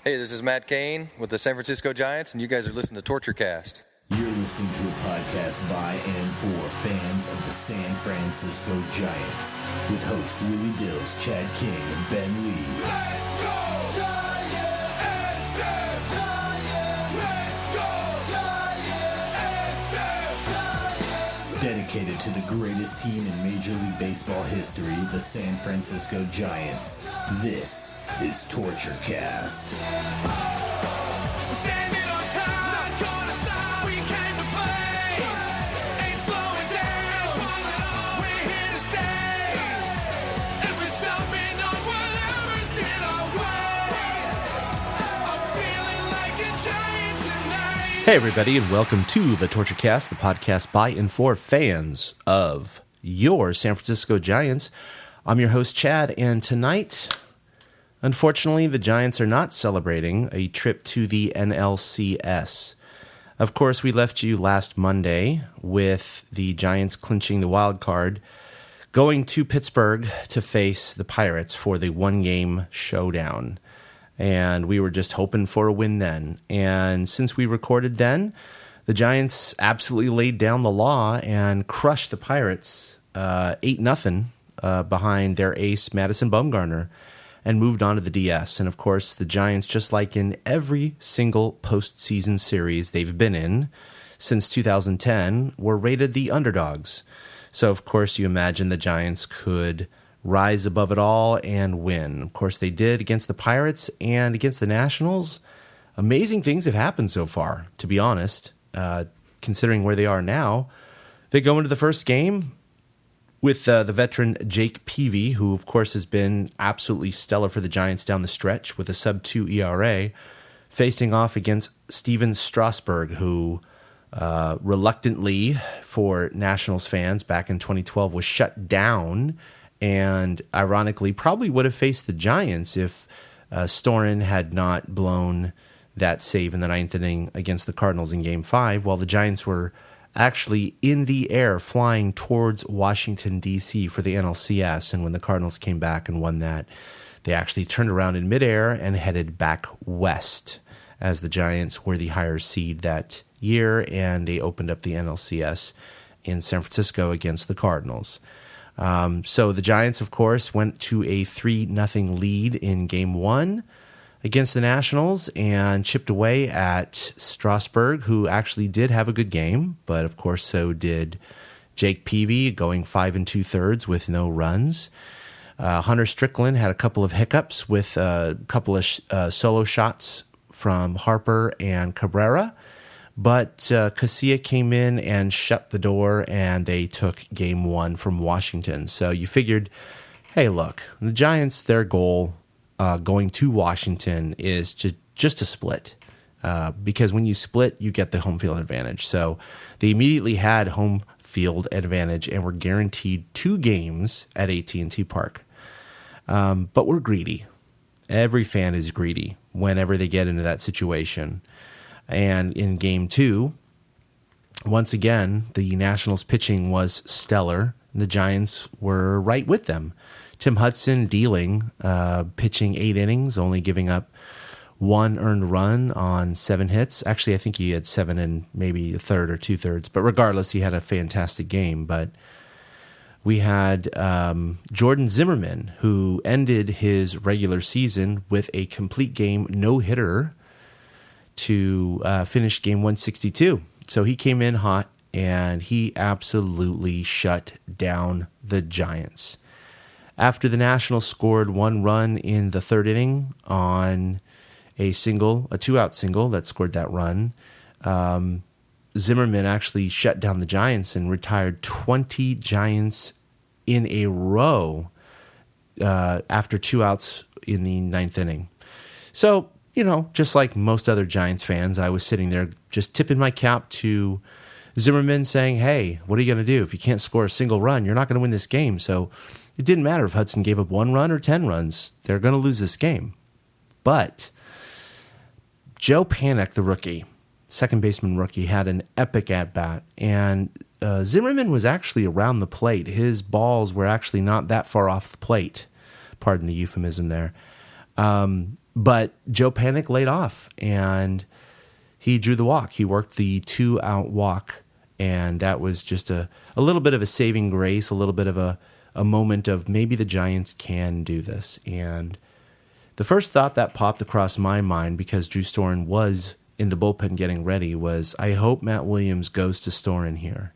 Hey, this is Matt Cain with the San Francisco Giants, and you guys are listening to Torture Cast. You're listening to a podcast by and for fans of the San Francisco Giants with hosts Willie Dills, Chad King, and Ben Lee. Let's go Giants! Giants! Let's go Giants! Dedicated to the greatest team in Major League Baseball history, the San Francisco Giants. This is Torture Cast. Standing on top, not gonna stop. We came to play, ain't slowing down. We're here to stay, and we're stomping on whatever's in our way. I'm feeling like a giant tonight. Hey, everybody, and welcome to the Torture Cast, the podcast by and for fans of your San Francisco Giants. I'm your host, Chad, and tonight, unfortunately, the Giants are not celebrating a trip to the NLCS. Of course, we left you last Monday with the Giants clinching the wild card, going to Pittsburgh to face the Pirates for the one-game showdown. And we were just hoping for a win then. And since we recorded then, the Giants absolutely laid down the law and crushed the Pirates 8-0 behind their ace, Madison Bumgarner, and moved on to the DS. And of course, the Giants, just like in every single postseason series they've been in since 2010, were rated the underdogs. So of course, you imagine the Giants could rise above it all and win. Of course, they did against the Pirates and against the Nationals. Amazing things have happened so far, to be honest, considering where they are now. They go into the first game with the veteran Jake Peavy, who, of course, has been absolutely stellar for the Giants down the stretch with a sub-2 ERA, facing off against Steven Strasburg, who reluctantly, for Nationals fans back in 2012, was shut down and, ironically, probably would have faced the Giants if Storin had not blown that save in the ninth inning against the Cardinals in Game 5, while the Giants were actually in the air flying towards Washington, D.C. for the NLCS. And when the Cardinals came back and won that, they actually turned around in midair and headed back west, as the Giants were the higher seed that year, and they opened up the NLCS in San Francisco against the Cardinals. So the Giants, of course, went to a 3-0 lead in Game 1 against the Nationals and chipped away at Strasburg, who actually did have a good game, but of course so did Jake Peavy, going 5 2/3 with no runs. Hunter Strickland had a couple of hiccups with a couple of solo shots from Harper and Cabrera, but Casilla came in and shut the door, and they took Game 1 from Washington. So you figured, hey, look, the Giants, their goal going to Washington is just a split, because when you split, you get the home field advantage. So they immediately had home field advantage and were guaranteed 2 games at AT&T Park. But we're greedy. Every fan is greedy whenever they get into that situation. And in Game 2, once again, the Nationals pitching was stellar. The Giants were right with them. Tim Hudson dealing, pitching 8 innings, only giving up 1 earned run on 7 hits. Actually, I think he had 7 and maybe a third or 2/3. But regardless, he had a fantastic game. But we had Jordan Zimmerman, who ended his regular season with a complete game no-hitter to finish Game 162. So he came in hot, and he absolutely shut down the Giants. After the Nationals scored 1 run in the 3rd inning on a 2-out single that scored that run, Zimmerman actually shut down the Giants and retired 20 Giants in a row after 2 outs in the 9th inning. So, just like most other Giants fans, I was sitting there just tipping my cap to Zimmerman, saying, hey, what are you going to do? If you can't score a single run, you're not going to win this game. So it didn't matter if Hudson gave up 1 run or 10 runs. They're going to lose this game. But Joe Panik, the rookie, second baseman rookie, had an epic at-bat. And Zimmerman was actually around the plate. His balls were actually not that far off the plate. Pardon the euphemism there. But Joe Panik laid off, and he drew the walk. He worked the 2-out walk, and that was just a little bit of a saving grace, a little bit of a moment of maybe the Giants can do this. And the first thought that popped across my mind, because Drew Storen was in the bullpen getting ready, was I hope Matt Williams goes to Storen here.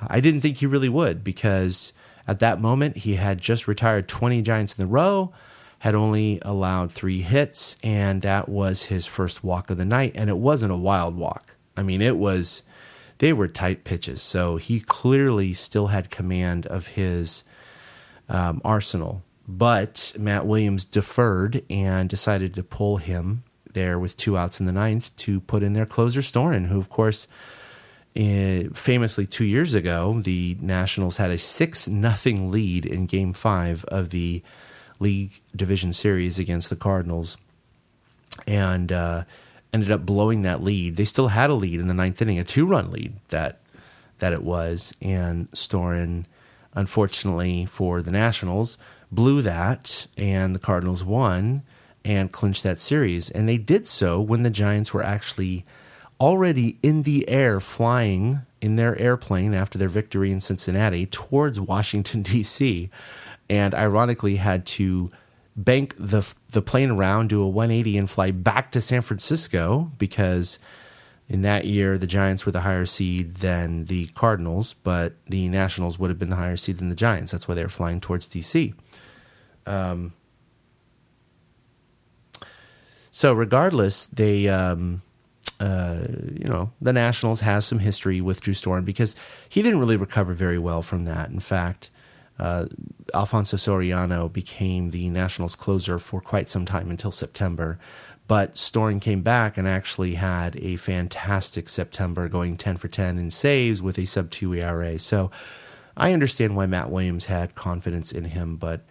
I didn't think he really would, because at that moment he had just retired 20 Giants in a row, had only allowed 3 hits, and that was his first walk of the night, and it wasn't a wild walk. I mean, they were tight pitches, so he clearly still had command of his arsenal. But Matt Williams deferred and decided to pull him there with 2 outs in the 9th to put in their closer Storen, who, of course, famously 2 years ago, the Nationals had a 6-0 lead in Game 5 of the League Division Series against the Cardinals, and ended up blowing that lead. They still had a lead in the 9th inning, a 2-run lead that it was, and Storen, unfortunately for the Nationals, blew that, and the Cardinals won and clinched that series. And they did so when the Giants were actually already in the air, flying in their airplane after their victory in Cincinnati towards Washington, D.C., and ironically had to bank the plane around, do a 180, and fly back to San Francisco, because in that year the Giants were the higher seed than the Cardinals, but the Nationals would have been the higher seed than the Giants. That's why they were flying towards D.C. So regardless, they, the Nationals has some history with Drew Storen, because he didn't really recover very well from that. In fact, Alfonso Soriano became the Nationals closer for quite some time, until September. But Storen came back and actually had a fantastic September, going 10 for 10 in saves with a sub-2 ERA. So I understand why Matt Williams had confidence in him. But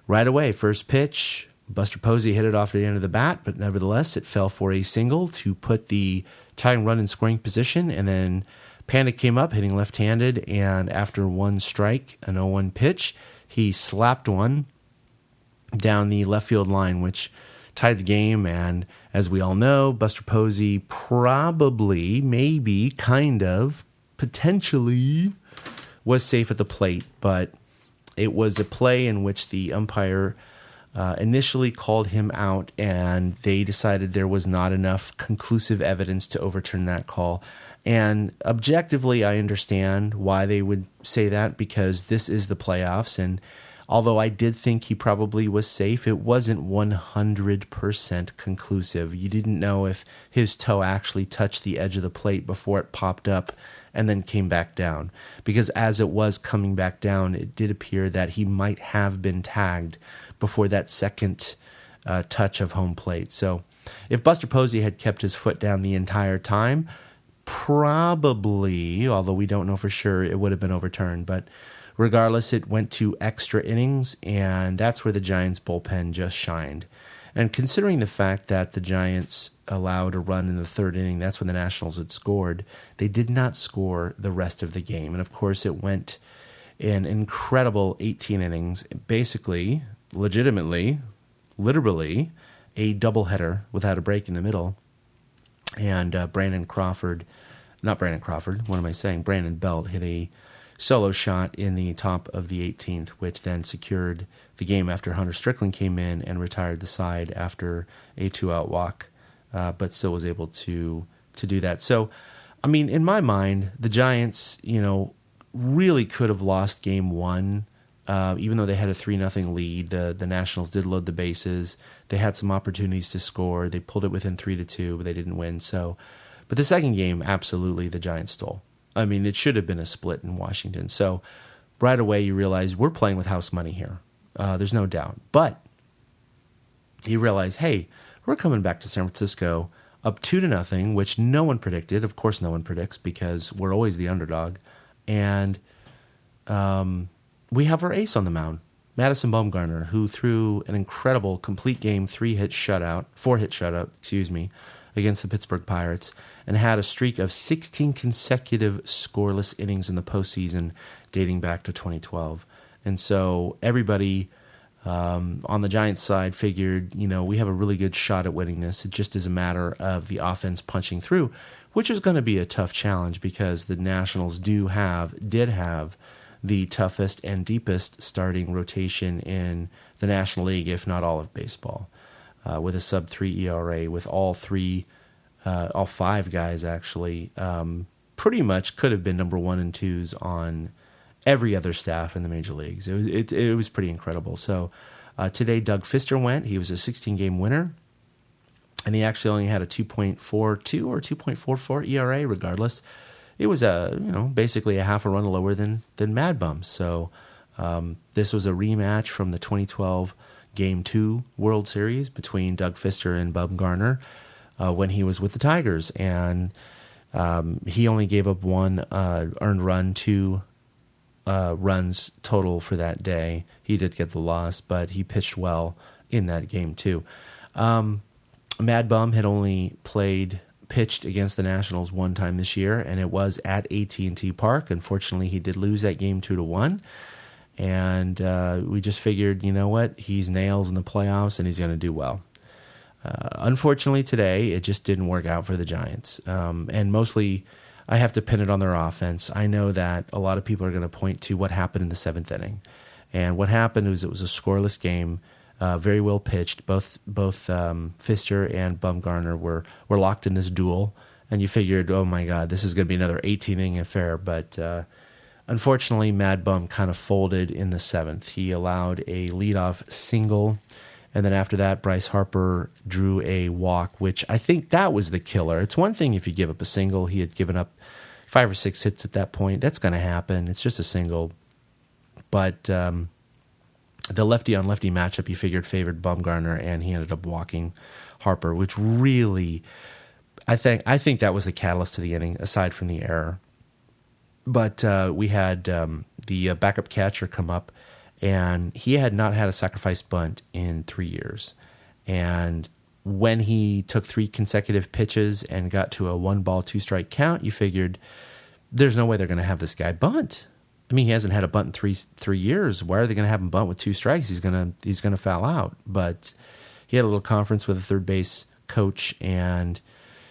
right away, first pitch, Buster Posey hit it off the end of the bat, but nevertheless, it fell for a single to put the tying run in scoring position. And then Panik came up, hitting left-handed, and after 1 strike, an 0-1 pitch, he slapped one down the left field line, which tied the game. And as we all know, Buster Posey probably, maybe, kind of, potentially was safe at the plate, but it was a play in which the umpire initially called him out, and they decided there was not enough conclusive evidence to overturn that call. And objectively, I understand why they would say that, because this is the playoffs, and although I did think he probably was safe, it wasn't 100% conclusive. You didn't know if his toe actually touched the edge of the plate before it popped up and then came back down, because as it was coming back down, it did appear that he might have been tagged before that second touch of home plate. So if Buster Posey had kept his foot down the entire time, probably, although we don't know for sure, it would have been overturned. But regardless, it went to extra innings, and that's where the Giants' bullpen just shined. And considering the fact that the Giants allowed a run in the 3rd inning, that's when the Nationals had scored, they did not score the rest of the game. And of course, it went an incredible 18 innings, basically, legitimately, literally, a doubleheader without a break in the middle. And Brandon Belt hit a solo shot in the top of the 18th, which then secured the game after Hunter Strickland came in and retired the side after a 2-out walk, but still was able to do that. So, I mean, in my mind, the Giants, really could have lost Game 1, even though they had a 3-0 lead. The Nationals did load the bases. They had some opportunities to score. They pulled it within 3-2, but they didn't win. So, but the second game, absolutely, the Giants stole. I mean, it should have been a split in Washington. So right away you realize we're playing with house money here. There's no doubt. But you realize, hey, we're coming back to San Francisco up 2-0, which no one predicted. Of course no one predicts, because we're always the underdog. And we have our ace on the mound, Madison Bumgarner, who threw an incredible complete game 4-hit shutout, against the Pittsburgh Pirates, and had a streak of 16 consecutive scoreless innings in the postseason dating back to 2012. And so everybody on the Giants side, figured, we have a really good shot at winning this. It just is a matter of the offense punching through, which is going to be a tough challenge because the Nationals did have the toughest and deepest starting rotation in the National League, if not all of baseball, with a sub-3 ERA, with all five guys actually, pretty much could have been number 1 and 2s on every other staff in the major leagues. It was pretty incredible. So today Doug Fister went. He was a 16-game winner, and he actually only had a 2.42 or 2.44 ERA. Regardless, it was basically a half a run lower than MadBum. So this was a rematch from the 2012 Game 2 World Series between Doug Fister and Bumgarner when he was with the Tigers, and he only gave up one earned run, 2 runs total for that day. He did get the loss, but he pitched well in that game too. MadBum had only pitched against the Nationals one time this year, and it was at AT&T Park. Unfortunately, he did lose that game 2-1, and we just figured, he's nails in the playoffs, and he's going to do well. Unfortunately, today it just didn't work out for the Giants, and mostly I have to pin it on their offense. I know that a lot of people are going to point to what happened in the 7th inning. And what happened was it was a scoreless game, very well pitched. Both Fister and Bumgarner were locked in this duel. And you figured, oh my God, this is going to be another 18-inning affair. But unfortunately, MadBum kind of folded in the 7th. He allowed a leadoff single. And then after that, Bryce Harper drew a walk, which I think that was the killer. It's one thing if you give up a single. He had given up 5 or 6 hits at that point. That's going to happen. It's just a single. But the lefty-on-lefty matchup, you figured, favored Bumgarner, and he ended up walking Harper, which really, I think that was the catalyst to the inning, aside from the error. But we had the backup catcher come up, and he had not had a sacrifice bunt in 3 years. And when he took 3 consecutive pitches and got to a 1-ball, 2-strike count, you figured there's no way they're going to have this guy bunt. I mean, he hasn't had a bunt in three years. Why are they going to have him bunt with 2 strikes? He's gonna foul out. But he had a little conference with the third base coach, and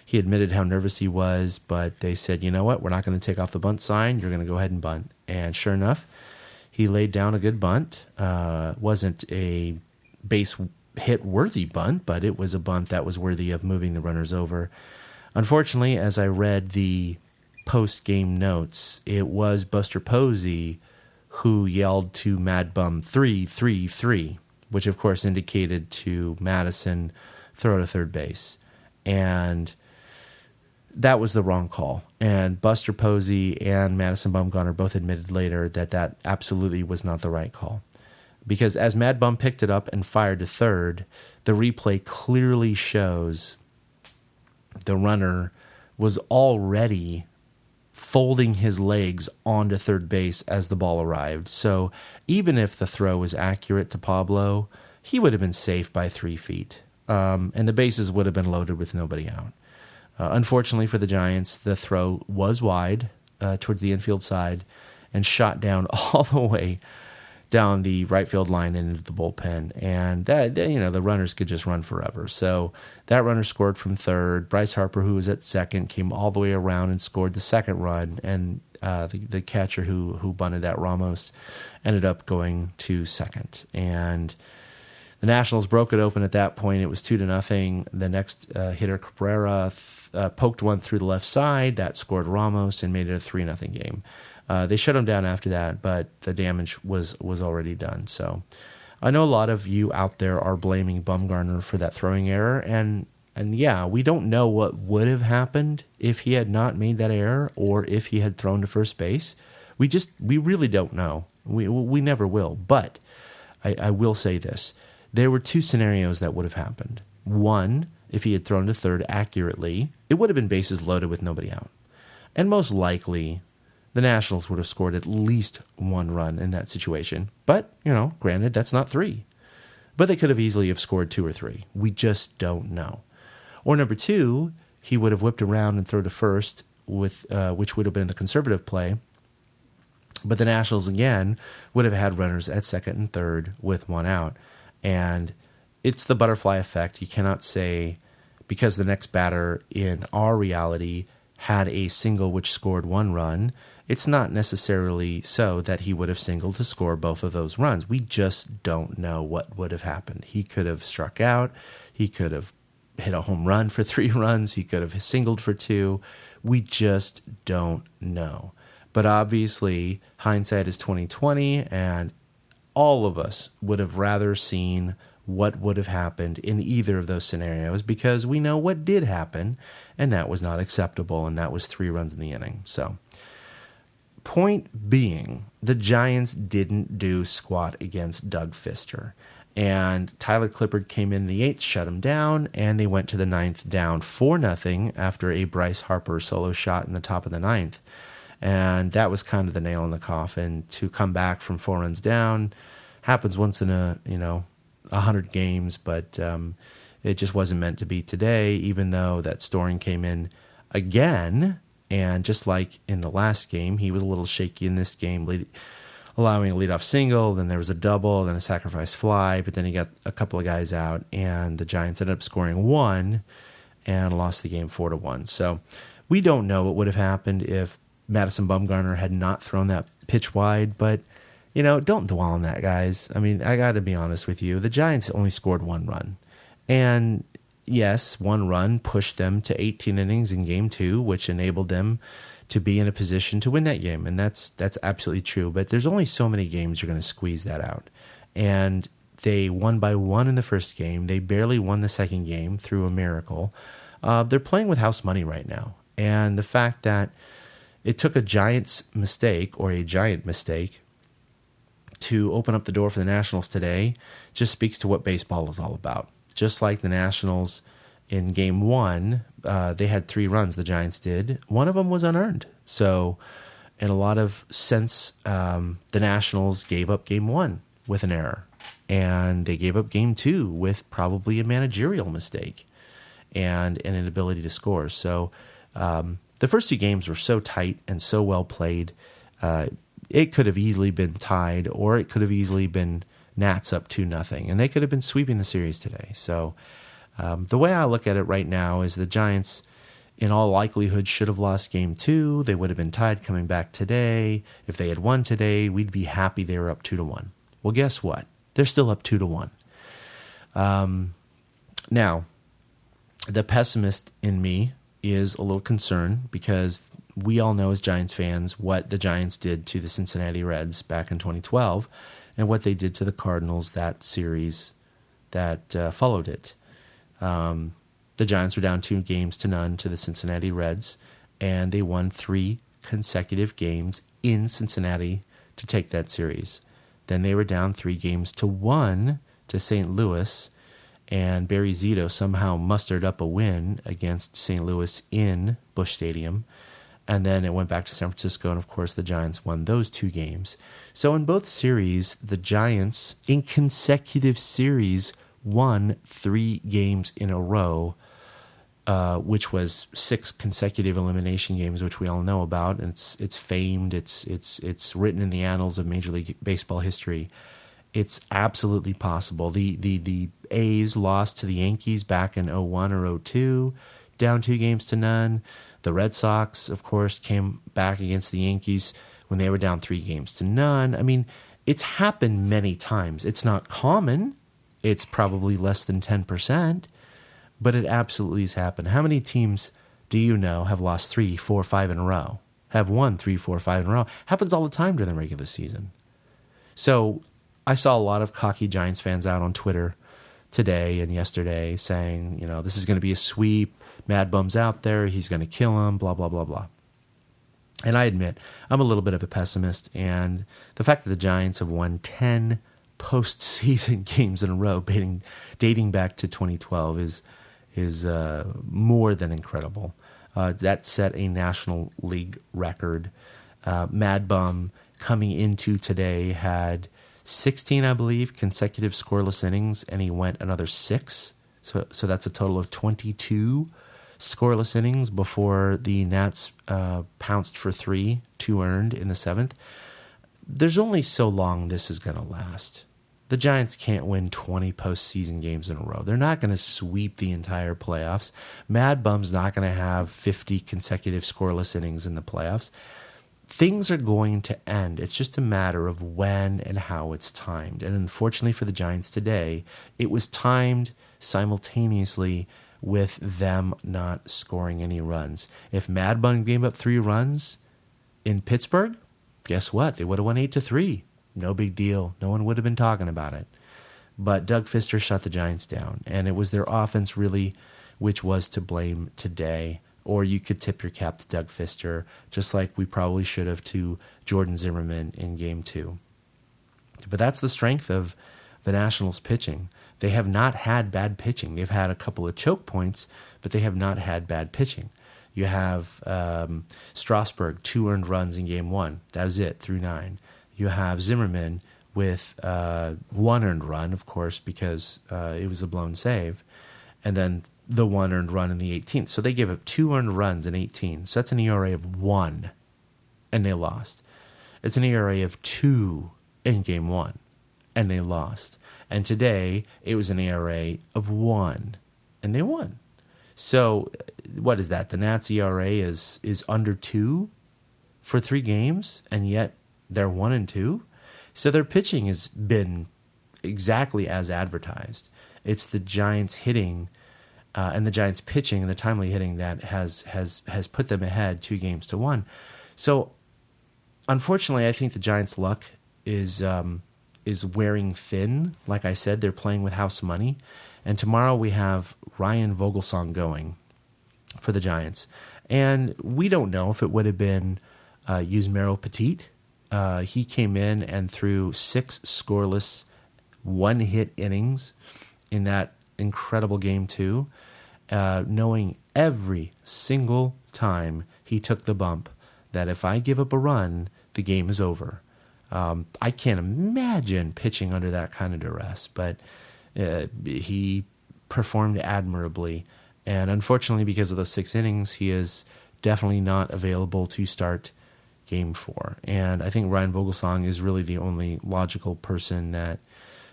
he admitted how nervous he was. But they said, you know what? We're not going to take off the bunt sign. You're going to go ahead and bunt. And sure enough, he laid down a good bunt. Wasn't a base hit worthy bunt, but it was a bunt that was worthy of moving the runners over. Unfortunately, as I read the post-game notes, it was Buster Posey who yelled to MadBum 3-3-3, which of course indicated to Madison throw to third base. And that was the wrong call. And Buster Posey and Madison Bumgarner both admitted later that absolutely was not the right call. Because as MadBum picked it up and fired to third, the replay clearly shows the runner was already folding his legs onto third base as the ball arrived. So even if the throw was accurate to Pablo, he would have been safe by 3 feet. And the bases would have been loaded with nobody out. Unfortunately for the Giants, the throw was wide towards the infield side and shot down all the way down the right field line and into the bullpen. And that, the runners could just run forever. So that runner scored from third. Bryce Harper, who was at second, came all the way around and scored the second run. And the catcher who bunted that, Ramos, ended up going to second. And the Nationals broke it open at that point. It was 2-0. The next hitter, Cabrera, poked one through the left side. That scored Ramos and made it a 3-0 game. They shut him down after that, but the damage was already done. So I know a lot of you out there are blaming Bumgarner for that throwing error, and yeah, we don't know what would have happened if he had not made that error or if he had thrown to first base. We really don't know. We never will. But I will say this. There were 2 scenarios that would have happened. One, if he had thrown to third accurately, it would have been bases loaded with nobody out. And most likely, the Nationals would have scored at least 1 run in that situation. But, granted, that's not 3. But they could have easily have scored 2 or 3. We just don't know. Or number 2, he would have whipped around and thrown to first, which would have been the conservative play. But the Nationals, again, would have had runners at second and third with one out. And it's the butterfly effect. You cannot say because the next batter in our reality had a single which scored one run, it's not necessarily so that he would have singled to score both of those runs. We just don't know what would have happened. He could have struck out. He could have hit a home run for 3 runs. He could have singled for 2. We just don't know. But obviously, hindsight is 20/20, and all of us would have rather seen what would have happened in either of those scenarios because we know what did happen, and that was not acceptable, and that was 3 runs in the inning. So, point being, the Giants didn't do squat against Doug Fister. And Tyler Clippard came in the 8th, shut him down, and they went to the 9th down 4-0 after a Bryce Harper solo shot in the top of the 9th. And that was kind of the nail in the coffin. To come back from 4 runs down happens once in 100 games, but it just wasn't meant to be today, even though that Storing came in again. And just like in the last game, he was a little shaky in this game, allowing a leadoff single. Then there was a double, then a sacrifice fly, but then he got a couple of guys out, and the Giants ended up scoring 1 and lost the game 4-1. So we don't know what would have happened if Madison Bumgarner had not thrown that pitch wide, but, don't dwell on that, guys. I mean, I got to be honest with you. The Giants only scored 1 run. And yes, 1 run pushed them to 18 innings in game 2, which enabled them to be in a position to win that game. And that's absolutely true. But there's only so many games you're going to squeeze that out. And they won by 1 in the first game. They barely won the second game through a miracle. They're playing with house money right now. And the fact that it took a giant mistake to open up the door for the Nationals today just speaks to what baseball is all about. Just like the Nationals in Game 1, they had 3 runs, the Giants did. One of them was unearned. So in a lot of sense, the Nationals gave up Game 1 with an error. And they gave up Game 2 with probably a managerial mistake and an inability to score. So the first 2 games were so tight and so well played. It could have easily been tied, or it could have easily been Nats up 2-0, and they could have been sweeping the series today. So the way I look at it right now is the Giants, in all likelihood, should have lost Game 2. They would have been tied coming back today. If they had won today, we'd be happy they were up 2-1. Well, guess what? They're still up 2-1. Now, the pessimist in me is a little concerned because we all know as Giants fans what the Giants did to the Cincinnati Reds back in 2012 and what they did to the Cardinals that series that followed it. The Giants were down 2-0 to the Cincinnati Reds, and they won 3 consecutive games in Cincinnati to take that series. Then they were down 3-1 to St. Louis, and Barry Zito somehow mustered up a win against St. Louis in Busch Stadium. And then it went back to San Francisco, and of course the Giants won those 2 games. So in both series, the Giants, in consecutive series, won 3 games in a row, which was 6 consecutive elimination games, which we all know about. And it's famed. It's written in the annals of Major League Baseball history. It's absolutely possible. The A's lost to the Yankees back in 01 or 02, down 2-0. The Red Sox, of course, came back against the Yankees when they were down 3-0. I mean, it's happened many times. It's not common. It's probably less than 10%, but it absolutely has happened. How many teams do you know have lost 3, 4, 5 in a row? Have won 3, 4, 5 in a row? Happens all the time during the regular season. So I saw a lot of cocky Giants fans out on Twitter today and yesterday saying, this is going to be a sweep. MadBum's out there. He's going to kill him, blah, blah, blah, blah. And I admit, I'm a little bit of a pessimist. And the fact that the Giants have won 10 postseason games in a row dating back to 2012 is more than incredible. That set a National League record. MadBum coming into today had 16, I believe, consecutive scoreless innings, and he went another 6. So that's a total of 22 scoreless innings before the Nats pounced for 3, 2 earned in the 7th. there's only so long this is going to last. The Giants can't win 20 postseason games in a row. They're not going to sweep the entire playoffs. MadBum's not going to have 50 consecutive scoreless innings in the playoffs. Things are going to end. It's just a matter of when and how it's timed. And unfortunately for the Giants today, it was timed simultaneously with them not scoring any runs. If MadBum gave up 3 runs in Pittsburgh, guess what? They would have won 8-3. No big deal. No one would have been talking about it. But Doug Fister shut the Giants down, and it was their offense really which was to blame today. Or you could tip your cap to Doug Fister, just like we probably should have to Jordan Zimmerman in Game 2. But that's the strength of the Nationals pitching. They have not had bad pitching. They've had a couple of choke points, but they have not had bad pitching. You have Strasburg, 2 earned runs in Game 1. That was it, through 9. You have Zimmerman with 1 earned run, of course, because it was a blown save, and then the 1 earned run in the 18th. So they gave up 2 earned runs in 18. So that's an ERA of 1, and they lost. It's an ERA of 2 in Game 1, and they lost. And today, it was an ERA of 1, and they won. So what is that? The Nats ERA is under 2 for 3 games, and yet they're 1-2. So their pitching has been exactly as advertised. It's the Giants hitting and the Giants pitching and the timely hitting that has put them ahead 2-1. So unfortunately, I think the Giants' luck is wearing thin. Like I said, they're playing with house money. And tomorrow we have Ryan Vogelsong going for the Giants. And we don't know if it would have been Yusmeiro Petit. He came in and threw 6 scoreless, 1-hit innings in that incredible Game 2, knowing every single time he took the bump that if I give up a run, the game is over. I can't imagine pitching under that kind of duress, but he performed admirably. And unfortunately, because of those 6 innings, he is definitely not available to start Game 4. And I think Ryan Vogelsong is really the only logical person that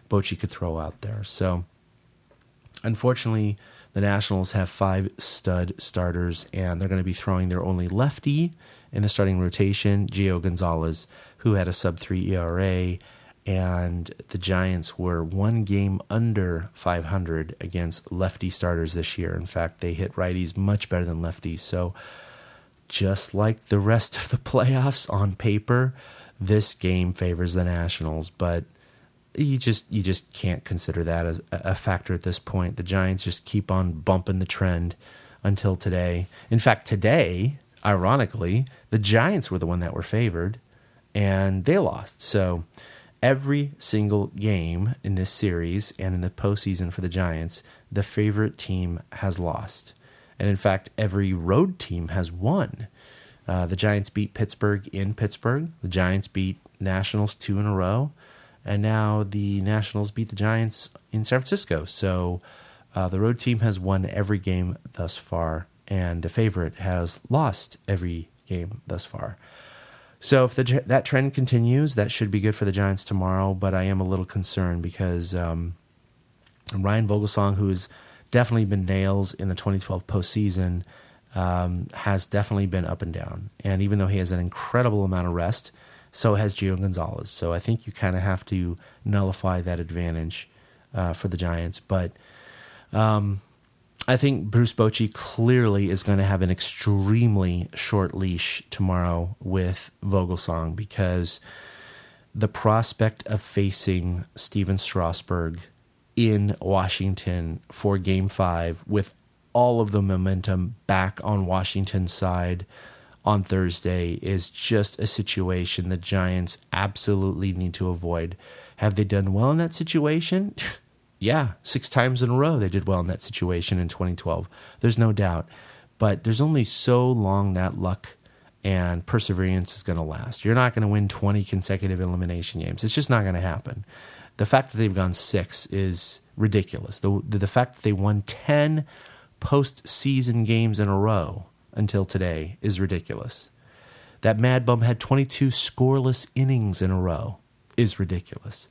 Bochy could throw out there. So unfortunately, the Nationals have 5 stud starters, and they're going to be throwing their only lefty in the starting rotation, Gio Gonzalez, who had a sub-3 ERA, and the Giants were 1 game under 500 against lefty starters this year. In fact, they hit righties much better than lefties. So just like the rest of the playoffs on paper, this game favors the Nationals, but you just can't consider that as a factor at this point. The Giants just keep on bumping the trend until today. In fact, today, ironically, the Giants were the one that were favored, and they lost. So every single game in this series and in the postseason for the Giants, the favorite team has lost. And in fact, every road team has won. The Giants beat Pittsburgh in Pittsburgh. The Giants beat Nationals 2 in a row. And now the Nationals beat the Giants in San Francisco. So the road team has won every game thus far, and the favorite has lost every game thus far. So if that trend continues, that should be good for the Giants tomorrow. But I am a little concerned because Ryan Vogelsong, who has definitely been nails in the 2012 postseason, has definitely been up and down. And even though he has an incredible amount of rest, so has Gio Gonzalez. So I think you kind of have to nullify that advantage for the Giants. But I think Bruce Bochy clearly is going to have an extremely short leash tomorrow with Vogelsong, because the prospect of facing Steven Strasburg in Washington for Game 5 with all of the momentum back on Washington's side on Thursday is just a situation the Giants absolutely need to avoid. Have they done well in that situation? Yeah, 6 times in a row they did well in that situation in 2012. There's no doubt. But there's only so long that luck and perseverance is going to last. You're not going to win 20 consecutive elimination games. It's just not going to happen. The fact that they've gone 6 is ridiculous. The fact that they won 10 postseason games in a row until today is ridiculous. that MadBum had 22 scoreless innings in a row is ridiculous.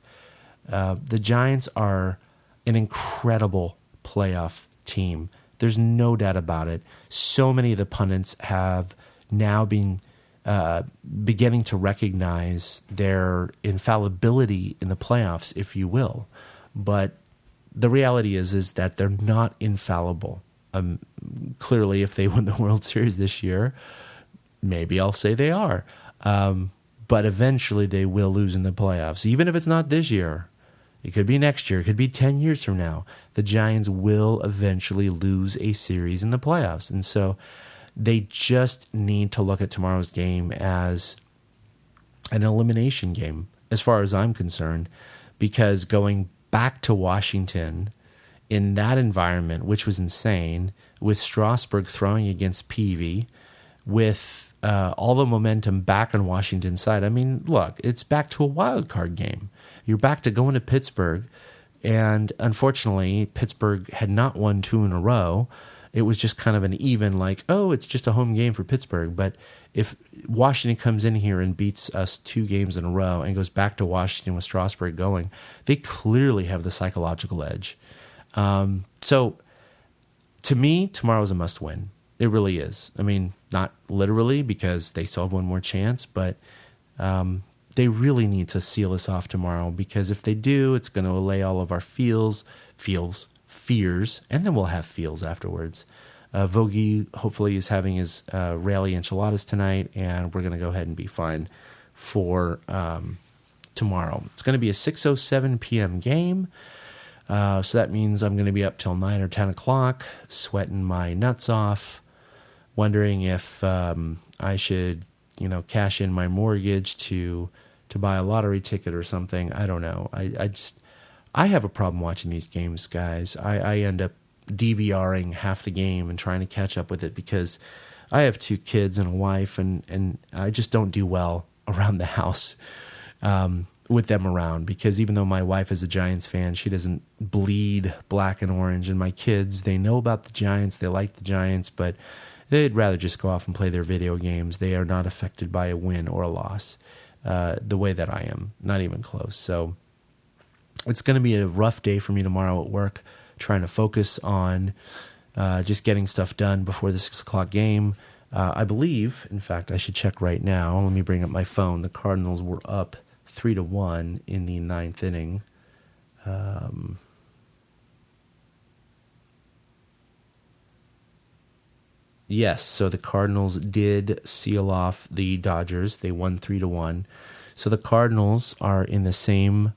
The Giants are an incredible playoff team. There's no doubt about it. So many of the pundits have now been beginning to recognize their infallibility in the playoffs, if you will. But the reality is that they're not infallible. Clearly, if they win the World Series this year, maybe I'll say they are. But eventually they will lose in the playoffs. Even if it's not this year, it could be next year, it could be 10 years from now. The Giants will eventually lose a series in the playoffs. And so they just need to look at tomorrow's game as an elimination game, as far as I'm concerned, because going back to Washington in that environment, which was insane, with Strasburg throwing against Peavy, with all the momentum back on Washington's side. I mean, look, it's back to a wild card game. You're back to going to Pittsburgh, and unfortunately, Pittsburgh had not won 2 in a row. It was just kind of an even, like, oh, it's just a home game for Pittsburgh. But if Washington comes in here and beats us 2 games in a row and goes back to Washington with Strasburg going, they clearly have the psychological edge. So to me, tomorrow's a must-win. It really is. I mean, not literally because they still have one more chance, but they really need to seal this off tomorrow, because if they do, it's going to allay all of our fears, and then we'll have feels afterwards. Vogey hopefully is having his rally enchiladas tonight, and we're going to go ahead and be fine for tomorrow. It's going to be a 6:07 p.m. game. So that means I'm going to be up till 9 or 10 o'clock, sweating my nuts off, wondering if I should, cash in my mortgage to buy a lottery ticket or something. I don't know. I have a problem watching these games, guys. I end up DVRing half the game and trying to catch up with it because I have 2 kids and a wife, and I just don't do well around the house with them around, because even though my wife is a Giants fan, she doesn't bleed black and orange, and my kids, they know about the Giants, they like the Giants, but they'd rather just go off and play their video games. They are not affected by a win or a loss the way that I am, not even close. So it's going to be a rough day for me tomorrow at work, trying to focus on just getting stuff done before the 6 o'clock game. I believe, in fact, I should check right now. Let me bring up my phone. The Cardinals were up 3-1 in the 9th inning. Yes, so the Cardinals did seal off the Dodgers. They won 3-1. So the Cardinals are in the same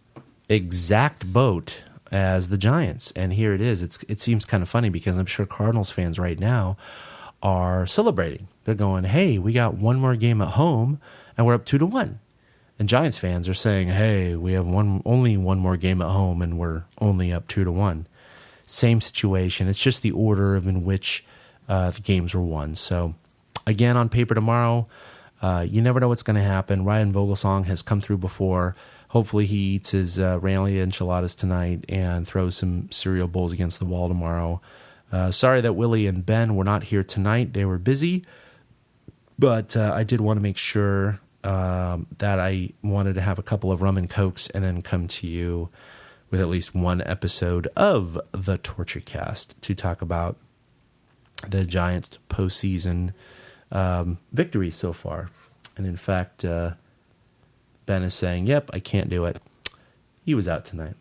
exact boat as the Giants. And here it is. It seems kind of funny because I'm sure Cardinals fans right now are celebrating. They're going, hey, we got one more game at home and we're up 2-1. And Giants fans are saying, hey, we have only one more game at home and we're only up 2-1. Same situation. It's just the order in which the games were won. So, again, on paper tomorrow, you never know what's going to happen. Ryan Vogelsong has come through before. Hopefully he eats his rally enchiladas tonight and throws some cereal bowls against the wall tomorrow. Sorry that Willie and Ben were not here tonight. They were busy. But I did want to make sure that I wanted to have a couple of rum and cokes and then come to you with at least one episode of the Torture Cast to talk about the Giants' postseason victories so far. And in fact, Ben is saying, yep, I can't do it. He was out tonight.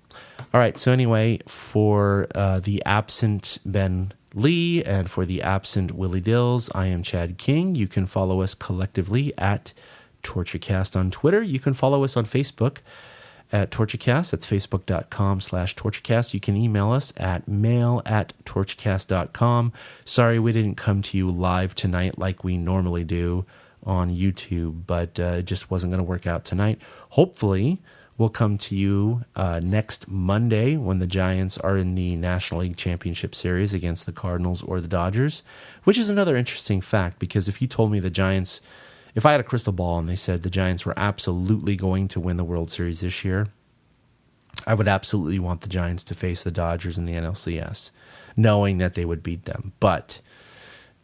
All right, so anyway, for the absent Ben Lee and for the absent Willie Dills, I am Chad King. You can follow us collectively at TortureCast on Twitter. You can follow us on Facebook at TortureCast. That's facebook.com/TortureCast. You can email us at mail@torturecast.com. Sorry we didn't come to you live tonight like we normally do on YouTube, but it just wasn't going to work out tonight. Hopefully, we'll come to you next Monday when the Giants are in the National League Championship Series against the Cardinals or the Dodgers, which is another interesting fact, because if you told me the Giants, if I had a crystal ball and they said the Giants were absolutely going to win the World Series this year, I would absolutely want the Giants to face the Dodgers in the NLCS, knowing that they would beat them. But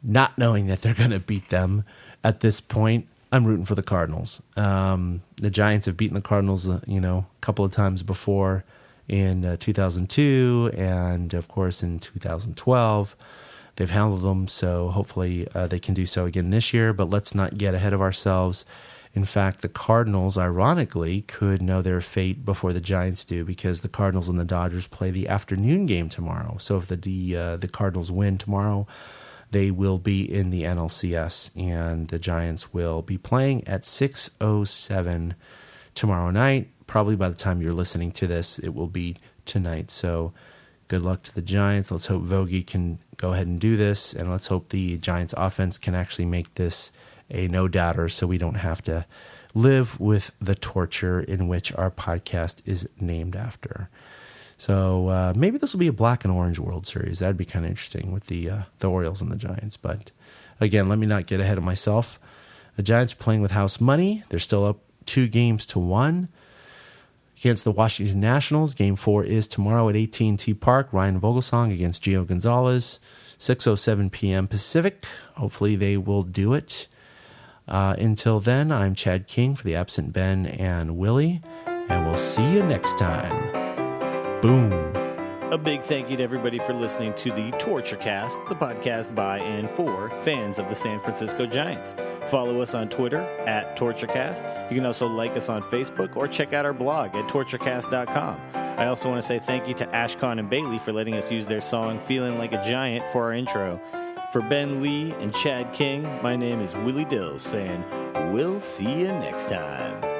not knowing that they're going to beat them at this point, I'm rooting for the Cardinals. The Giants have beaten the Cardinals, a couple of times before in 2002 and, of course, in 2012. They've handled them, so hopefully they can do so again this year. But let's not get ahead of ourselves. In fact, the Cardinals, ironically, could know their fate before the Giants do because the Cardinals and the Dodgers play the afternoon game tomorrow. So if the Cardinals win tomorrow, they will be in the NLCS, and the Giants will be playing at 6:07 tomorrow night. Probably by the time you're listening to this, it will be tonight. So good luck to the Giants. Let's hope Vogey can go ahead and do this, and let's hope the Giants offense can actually make this a no-doubter so we don't have to live with the torture in which our podcast is named after. So maybe this will be a black and orange World Series. That'd be kind of interesting with the Orioles and the Giants. But again, let me not get ahead of myself. The Giants are playing with house money. They're still up 2-1 against the Washington Nationals. Game 4 is tomorrow at AT&T Park. Ryan Vogelsong against Gio Gonzalez, 6:07 p.m. Pacific. Hopefully they will do it. Until then, I'm Chad King for the absent Ben and Willie, and we'll see you next time. Boom. A big thank you to everybody for listening to the TortureCast, the podcast by and for fans of the San Francisco Giants. Follow us on Twitter at TortureCast. You can also like us on Facebook or check out our blog at torturecast.com. I also want to say thank you to Ashcon and Bailey for letting us use their song Feeling Like a Giant for our intro. For Ben Lee and Chad King, my name is Willie Dills saying, we'll see you next time.